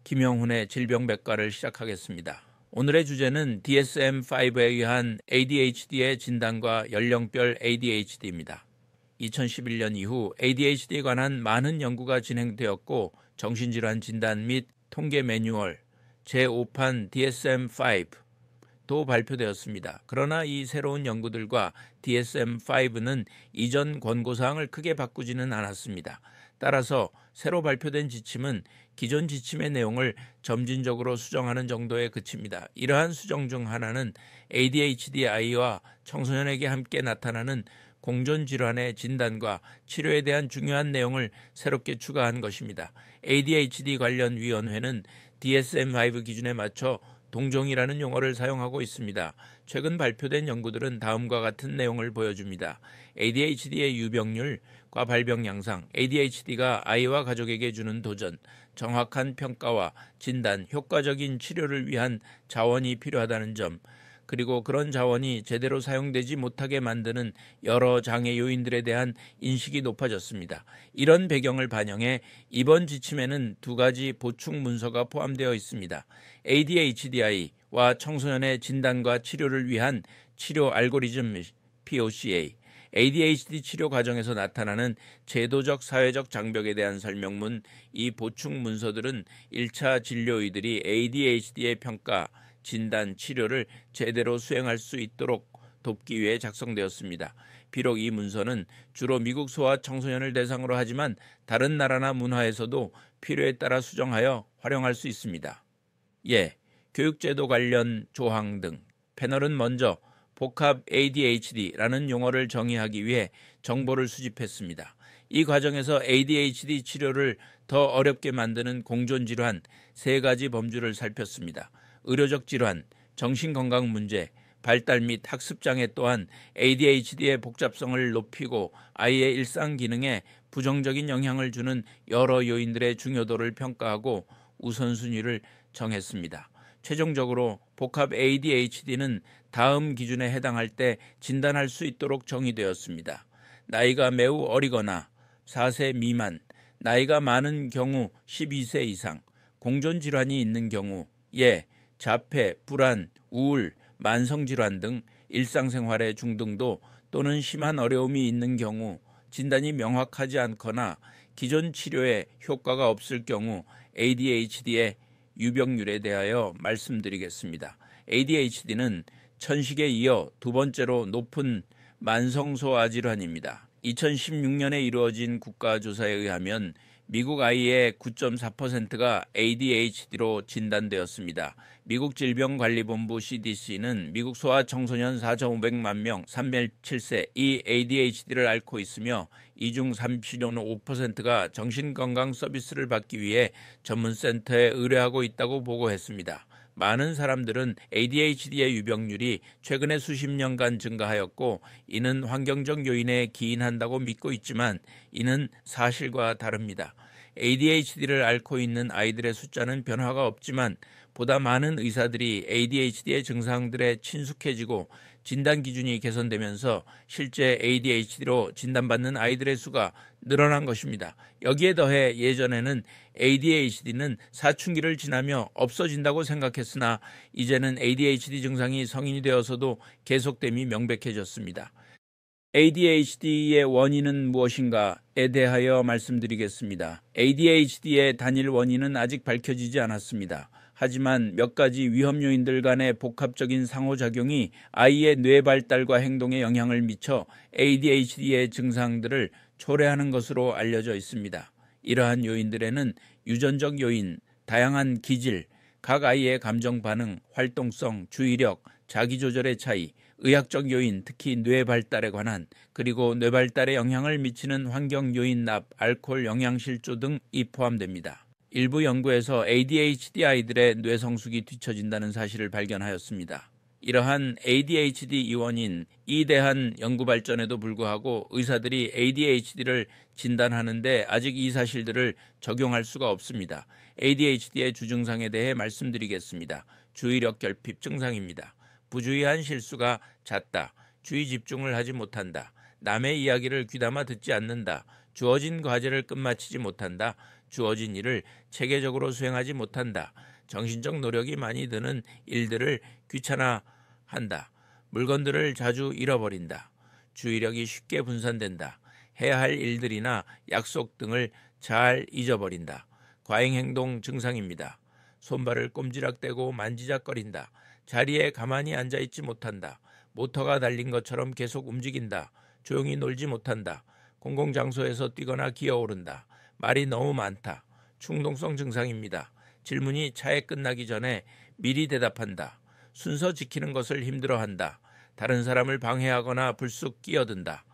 김영훈의 질병백과를 시작하겠습니다. 오늘의 주제는 DSM-5에 의한 ADHD의 진단과 연령별 ADHD입니다. 2011년 이후 ADHD에 관한 많은 연구가 진행되었고 정신질환 진단 및 통계 매뉴얼 제5판 DSM-5도 발표되었습니다. 그러나 이 새로운 연구들과 DSM-5는 이전 권고사항을 크게 바꾸지는 않았습니다. 따라서 새로 발표된 지침은 기존 지침의 내용을 점진적으로 수정하는 정도에 그칩니다. 이러한 수정 중 하나는 ADHD 아이와 청소년에게 함께 나타나는 공존질환의 진단과 치료에 대한 중요한 내용을 새롭게 추가한 것입니다. ADHD 관련 위원회는 DSM-5 기준에 맞춰 동종이라는 용어를 사용하고 있습니다. 최근 발표된 연구들은 다음과 같은 내용을 보여줍니다. ADHD의 유병률과 발병 양상, ADHD가 아이와 가족에게 주는 도전, 정확한 평가와 진단, 효과적인 치료를 위한 자원이 필요하다는 점, 그리고 그런 자원이 제대로 사용되지 못하게 만드는 여러 장애 요인들에 대한 인식이 높아졌습니다. 이런 배경을 반영해 이번 지침에는 두 가지 보충 문서가 포함되어 있습니다. ADHD와 청소년의 진단과 치료를 위한 치료 알고리즘 POCA, ADHD 치료 과정에서 나타나는 제도적 사회적 장벽에 대한 설명문. 이 보충 문서들은 1차 진료의들이 ADHD의 평가, 진단, 치료를 제대로 수행할 수 있도록 돕기 위해 작성되었습니다. 비록 이 문서는 주로 미국 소아 청소년을 대상으로 하지만 다른 나라나 문화에서도 필요에 따라 수정하여 활용할 수 있습니다. 교육제도 관련 조항 등. 패널은 먼저 복합 ADHD라는 용어를 정의하기 위해 정보를 수집했습니다. 이 과정에서 ADHD 치료를 더 어렵게 만드는 공존질환 3가지 범주를 살폈습니다. 의료적 질환, 정신건강 문제, 발달 및 학습장애 또한 ADHD의 복잡성을 높이고 아이의 일상 기능에 부정적인 영향을 주는 여러 요인들의 중요도를 평가하고 우선순위를 정했습니다. 최종적으로 복합 ADHD는 다음 기준에 해당할 때 진단할 수 있도록 정의되었습니다. 나이가 매우 어리거나 4세 미만, 나이가 많은 경우 12세 이상, 공존질환이 있는 경우, 자폐, 불안, 우울, 만성질환 등 일상생활의 중등도 또는 심한 어려움이 있는 경우, 진단이 명확하지 않거나 기존 치료에 효과가 없을 경우 ADHD의 유병률에 대하여 말씀드리겠습니다. ADHD는 천식에 이어 두 번째로 높은 만성소아 질환입니다. 2016년에 이루어진 국가조사에 의하면 미국 아이의 9.4%가 ADHD로 진단되었습니다. 미국 질병관리본부 CDC는 미국 소아 청소년 4,500만 명 307세 이 ADHD를 앓고 있으며 이 중 35%가 정신건강 서비스를 받기 위해 전문센터에 의뢰하고 있다고 보고했습니다. 많은 사람들은 ADHD의 유병률이 최근에 수십 년간 증가하였고 이는 환경적 요인에 기인한다고 믿고 있지만 이는 사실과 다릅니다. ADHD를 앓고 있는 아이들의 숫자는 변화가 없지만 보다 많은 의사들이 ADHD의 증상들에 친숙해지고 진단 기준이 개선되면서 실제 ADHD로 진단받는 아이들의 수가 늘어난 것입니다. 여기에 더해 예전에는 ADHD는 사춘기를 지나며 없어진다고 생각했으나 이제는 ADHD 증상이 성인이 되어서도 계속됨이 명백해졌습니다. ADHD의 원인은 무엇인가에 대하여 말씀드리겠습니다. ADHD의 단일 원인은 아직 밝혀지지 않았습니다. 하지만 몇 가지 위험 요인들 간의 복합적인 상호작용이 아이의 뇌 발달과 행동에 영향을 미쳐 ADHD의 증상들을 초래하는 것으로 알려져 있습니다. 이러한 요인들에는 유전적 요인, 다양한 기질, 각 아이의 감정 반응, 활동성, 주의력, 자기조절의 차이, 의학적 요인, 특히 뇌 발달에 관한, 그리고 뇌 발달에 영향을 미치는 환경 요인 납, 알코올, 영양실조 등이 포함됩니다. 일부 연구에서 ADHD 아이들의 뇌 성숙이 뒤처진다는 사실을 발견하였습니다. 이러한 ADHD 이원인에 대한 연구 발전에도 불구하고 의사들이 ADHD를 진단하는데 아직 이 사실들을 적용할 수가 없습니다. ADHD의 주증상에 대해 말씀드리겠습니다. 주의력 결핍 증상입니다. 부주의한 실수가 잦다. 주의 집중을 하지 못한다. 남의 이야기를 귀담아 듣지 않는다. 주어진 과제를 끝마치지 못한다. 주어진 일을 체계적으로 수행하지 못한다. 정신적 노력이 많이 드는 일들을 귀찮아한다. 물건들을 자주 잃어버린다. 주의력이 쉽게 분산된다. 해야 할 일들이나 약속 등을 잘 잊어버린다. 과잉행동 증상입니다. 손발을 꼼지락대고 만지작거린다. 자리에 가만히 앉아있지 못한다. 모터가 달린 것처럼 계속 움직인다. 조용히 놀지 못한다. 공공장소에서 뛰거나 기어오른다. 말이 너무 많다. 충동성 증상입니다. 질문이 차에 끝나기 전에 미리 대답한다. 순서 지키는 것을 힘들어한다. 다른 사람을 방해하거나 불쑥 끼어든다.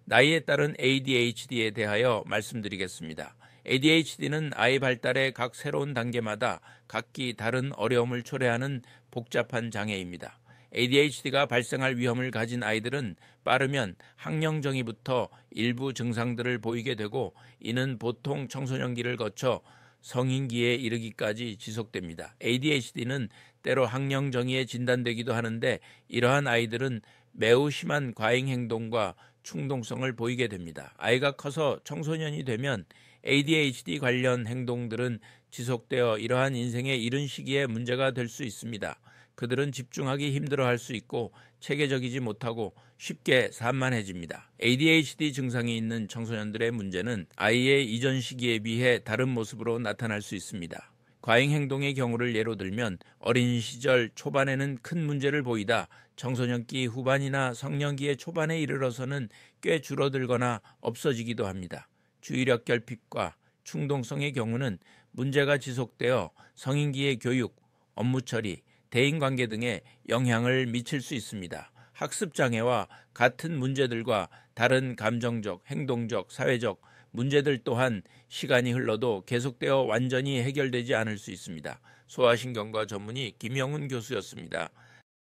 나이에 따른 ADHD에 대하여 말씀드리겠습니다. ADHD는 아이 발달의 각 새로운 단계마다 각기 다른 어려움을 초래하는 복잡한 장애입니다. ADHD가 발생할 위험을 가진 아이들은 빠르면 학령정의부터 일부 증상들을 보이게 되고 이는 보통 청소년기를 거쳐 성인기에 이르기까지 지속됩니다. ADHD는 때로 학령정의에 진단되기도 하는데 이러한 아이들은 매우 심한 과잉행동과 충동성을 보이게 됩니다. 아이가 커서 청소년이 되면 ADHD 관련 행동들은 지속되어 이러한 인생의 이른 시기에 문제가 될 수 있습니다. 그들은 집중하기 힘들어할 수 있고 체계적이지 못하고 쉽게 산만해집니다. ADHD 증상이 있는 청소년들의 문제는 아이의 이전 시기에 비해 다른 모습으로 나타날 수 있습니다. 과잉 행동의 경우를 예로 들면 어린 시절 초반에는 큰 문제를 보이다 청소년기 후반이나 성년기의 초반에 이르러서는 꽤 줄어들거나 없어지기도 합니다. 주의력 결핍과 충동성의 경우는 문제가 지속되어 성인기의 교육, 업무 처리, 대인관계 등에 영향을 미칠 수 있습니다. 학습장애와 같은 문제들과 다른 감정적, 행동적, 사회적 문제들 또한 시간이 흘러도 계속되어 완전히 해결되지 않을 수 있습니다. 소아신경과 전문의 김영훈 교수였습니다.